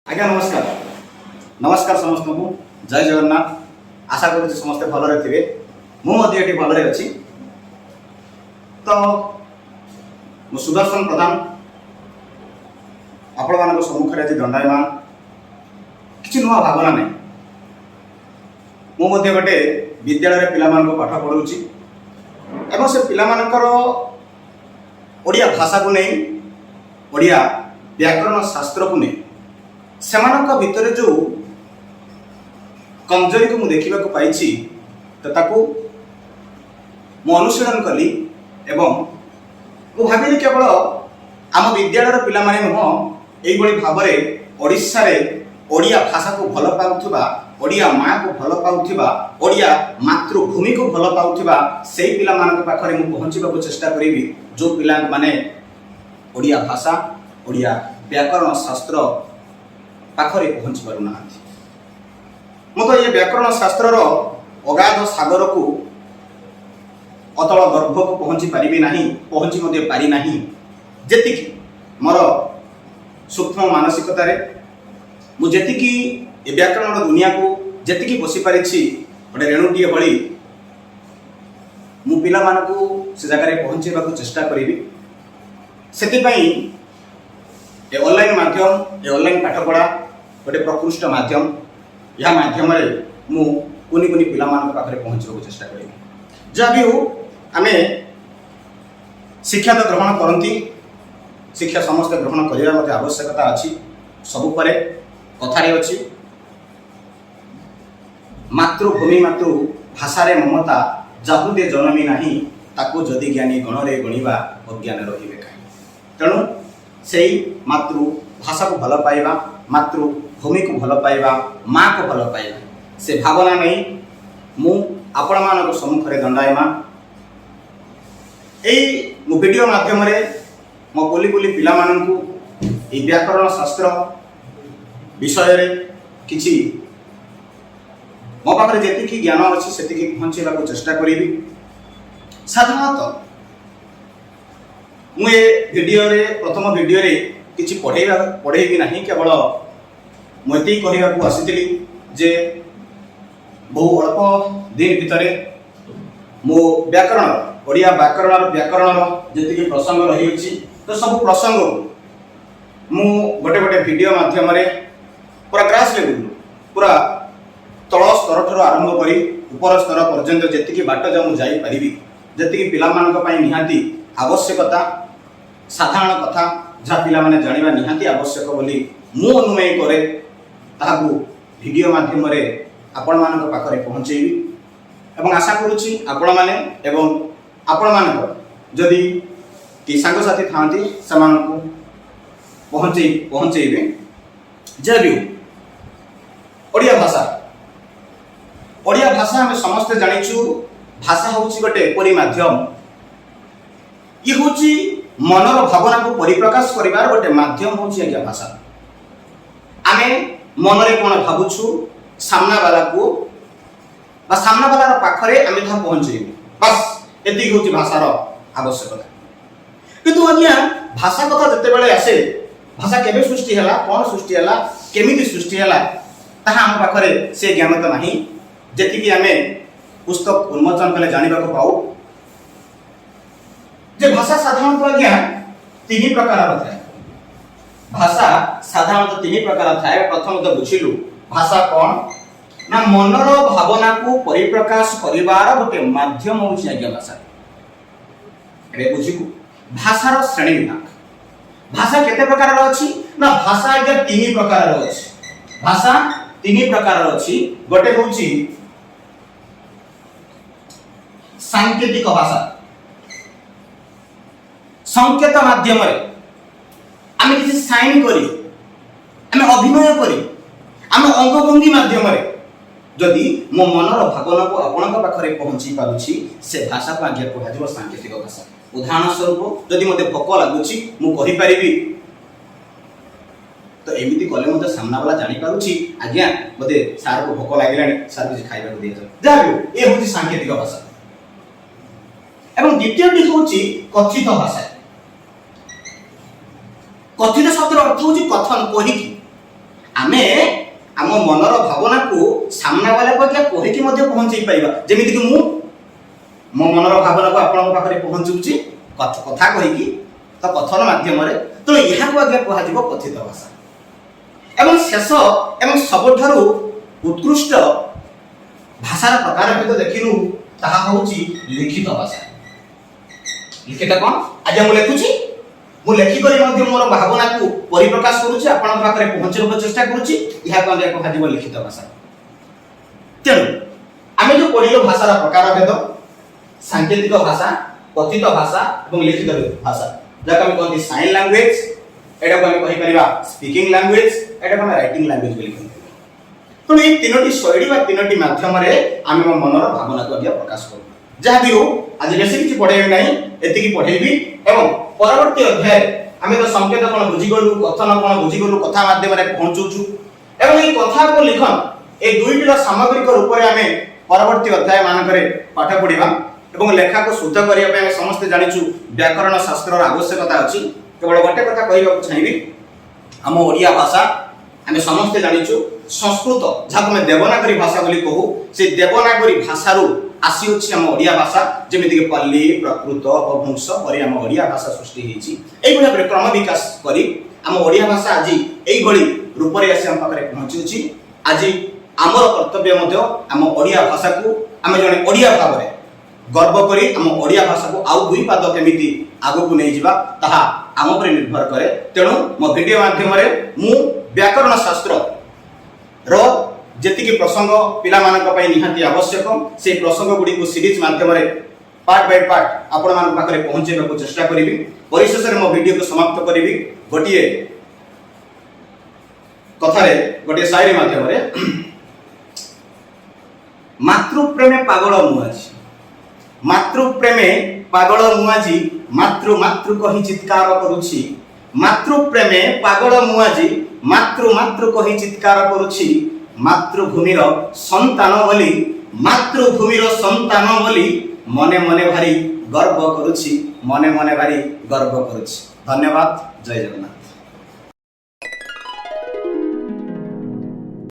आज्ञा नमस्कार नमस्कार समस्त को जय जगन्नाथ। आशा करूँ समस्ते भलरे थे मुझे भलरे अच्छी। तो मु सुदर्शन प्रधान आपण मान सम्मुखें आज दंडायमान किसी नुआ भावना नहीं। मुझे गोटे विद्यालय पिला पाठ पढ़ाऊँगी एवं से पिलामानकर ओडिया भाषा को नहीं ओडिया व्याकरण शास्त्र को नहीं सेमानक भितर जो कमजोरी को मुझे देखा पाई तो ताकू मु अनुशीलन कली एवं मु भाविली केवल आम विद्यालय पिला माने नुह यही भाव में ओडिशा रे ओडिया भाषा को भल पाउथिबा ओडिया माँ को भल पाउथिबा ओडिया मातृभूमि को भल पाउथिबा से पिला मानक पाखरे मु पहुँचवाक चेष्टा करी जो पिला माने ओडिया भाषा ओडिया व्याकरण शास्त्र पाखरे पहुँच पारना। मु तो ये व्याकरण शास्त्र अगाध सागर को अतल गर्भ को पहुँची पारि ना पहुँची पारि ना जी मोर सूक्ष्म मानसिकतार मुझी व्याकरण दुनिया को जी बसी पारी गोटे रेणुटीए भली मु पिला मानकु से जगह पहुँचेबा चेष्टा करी से ऑनलाइन माध्यम ये ऑनलाइन पाठपढ़ा गोटे प्रकृष्ट माध्यम यह माध्यम मु कुनी कुनी पिला मानक पाखरे पहुँचवाक चेष्टा करी। जहाँ भी हो आमे शिक्षा तो ग्रहण करती शिक्षा समस्त ग्रहण करने मत आवश्यकता अच्छी सबु परे कथारे अच्छी मातृभूमि मातृभाषा रे ममता जाहुदे जनमी नाही ताको जदि ज्ञानी गणरे गणिबा अज्ञान रहिबे काहे। तेणु से मातृभाषा को भल पाइबा मातृभूमि को भल पाइबा माँ को भल पाइबा से भावना नहीं मु आपण मानक सम्मुखें दंडायमान यही मो वीडियो माध्यम मो बोली बोली पिला माननकु ए व्याकरण शास्त्र विषय रे किछि मो पाखरे जेतिकी ज्ञान अच्छी से पहुँचेबा चेष्टा करी। साधारणतः मुझे वीडियो रे प्रथम वीडियो रे किछि पढ़ेबी ना केवल मुझे कहवाक आसी जे बहु अल्प दिन भितर मो व्याकरण ओडिया व्याकरण जी प्रसंग रही तो सब प्रसंग मु गोटे गोटे वीडियो माध्यम पूरा ग्रास लेवल पूरा तल स्तर ठार आरंभ करी ऊपर स्तर पर्यंत जी बाट जो मुझे जापरि जी पिला निहाती आवश्यकता साधारण कथा जहाँ पिला माने जानिबा निहाती आवश्यक बोली मु अनुमय करे ताहाकु वीडियो माध्यम रे आपण मानक पाखरे पहुँचेबी एवं आशा करुछि आपण माने एवं आपण मानक जदि कि सांग साथी थांती समानकु पहुँचेबे। जे भी ओडिया भाषा आम समस्ते जानिछु भाषा होछि गोटे एपरि माध्यम ये होछि मनर भावना को परिप्रकाश करिवार गोटे माध्यम होछि आज्ञा भाषा। आमे मनरे कोन भाबुछु सामना वाला को बा सामना वाला पाखरे आमे था पहुँचेबे बस एति होछि भाषार आवश्यकता। किंतु आज्ञा भाषा कथा जते बेले आसे भाषा केबे सृष्टि हला कोन सृष्टि हला केमिति सृष्टि हला ताहा हम पाखरे से ज्ञान तो नाही जेति कि आमे पुस्तक उन्मोचन कले जानिबा को पाऊ। जे भाषा साधारणतः आज्ञा तीन प्रकार थाए भाषा साधारणतः तीन प्रकार थाए। प्रथम तो बुझिलु भाषा कौन ना मनर भावना को परिप्रकाश करिवार गोटे माध्यम होछि आज्ञा भाषा। एबे बुझिकु भाषार श्रेणी विभाग भाषा केते प्रकार अछि ना भाषा आज्ञा तीन प्रकार अछि। भाषा तीन प्रकार अछि गोटे होछि सांकेतिक भाषा संकेत माध्यम आम किसी साइन करी आम अभिनय करी आम अंगभंगी माध्यम जदि मो मनर भावना को आपण पाखरे पहुँची पारुछि से भाषा को आज्ञा कह सांकेतिक भाषा। उदाहरण स्वरूप जदि मते भोक लगुछि मु कहि परिबी तो एमिति कले मते सामना वाला जानि पारुछि आज्ञा मते सार को भोक लागिलानी सार किछि खाइबा को दिया जाबो ए होछि सांकेतिक भाषा। एवं द्वितीयटी होछि कथित भाषा। कथित शब्द अर्थ होछि कथन कहिकी आमे आम मनर भावना को सामना वाला को क्या कहिकी मध्ये पहुंचई पाइबा जेमिति कि मो मनर भावना को आपन पाखरे पहुंचुची कथा कहिकी तो कथन माध्यम रे तो यहा को आगे कहा जीव कथित भाषा एवं शेष एवं सबठारु उत्कृष्ट भाषार प्रकार भेद देखिनु ताहा होची लिखित भाषा। लिखित कोन आज हम लेखुची मु लेखि करी मध्ये मोर भावना को परिप्रकाश करूची आपन पाखरे पहुंचेबाक चेष्टा करूची यहा को आगे कहा जीव लिखित भाषा। तेनु आमे जो पढिलो भाषार प्रकार भेद सांकेतिक भाषा कथित भाषा और लिखित भाषा जहाँ आम कहते साइन लैंग्वेज एटा को आम कहि परिबा स्पीकिंग लैंग्वेज एटा को राइटिंग लैंग्वेज बोली कहते तो ये तीनोटी शैली बा तीनोटी माध्यम रे आम मनर भावना को प्रकाश करू जहाँ भी हो आज बेसी किछि पढेबी नाही एतिकी पढेबी एवं परवर्ती अध्याय आम तो संकेत कोन बुझी गलु कथन कोन बुझी गलु कथा माध्यम रे पहुंचुचु एवं ये कथा को लिखन ए दुईटीर सामग्रिक रूप रे आम परवर्ती अध्याय मानकरे पाठ पढिबा एवं लेखा को शुद्ध करिया पे समस्त जानिचु व्याकरण शास्त्र आवश्यकता अछि केवल गोटे कथा कहबा चाहिबी हम ओडिया भाषा आमे समस्त जानिचु संस्कृत जहाँ मैं देवनागरी भाषा बोली कहू से देवनागरी भाषारू आसी अछि हम ओडिया भाषा जेमिति कि पल्ली प्रकृत अपभ्रंश परि हम ओडिया भाषा सृष्टि हिची एई भली भाबरे क्रम विकास करी हम ओडिया भाषा आज एई भली रूप रे आसी हम पाखरे पहुंचुछि आज हमर कर्तव्य मध्ये हम ओडिया भाषा को हम जने ओडिया भाबरे गर्व करी हम ओडिया भाषा को आउ दुई पाद केमिति आगो को नै जिबा ताहा आम पर निर्भर करे तेणु मो वीडियो माध्यम रे मु व्याकरण शास्त्र रो जेतिकी प्रसंग पिला मानक पई निहाती आवश्यक से प्रसंग गुडी को सीरीज माध्यम रे पार्ट बाय पार्ट आपण मान पाखरे पहुंचेबा को चेष्टा करिवि परिशेष रे मो वीडियो को समाप्त करिवि गोटिए कथा रे गोटिए शायरी माध्यम रे मातृ प्रेमे पागल मुआजी मातृ प्रेमे पागल मुआजी मातृ मातृ कहि चित्कार करूछि मातृ प्रेमे पागल मुआजी मातृ मातृ कहि चित्कार करूछि मातृभूमिर संतान बोली मातृभूमिर संतान बोली मने मने भारी गर्व करूछि मने मने भारी गर्व करूछि। धन्यवाद। जय जगन्नाथ।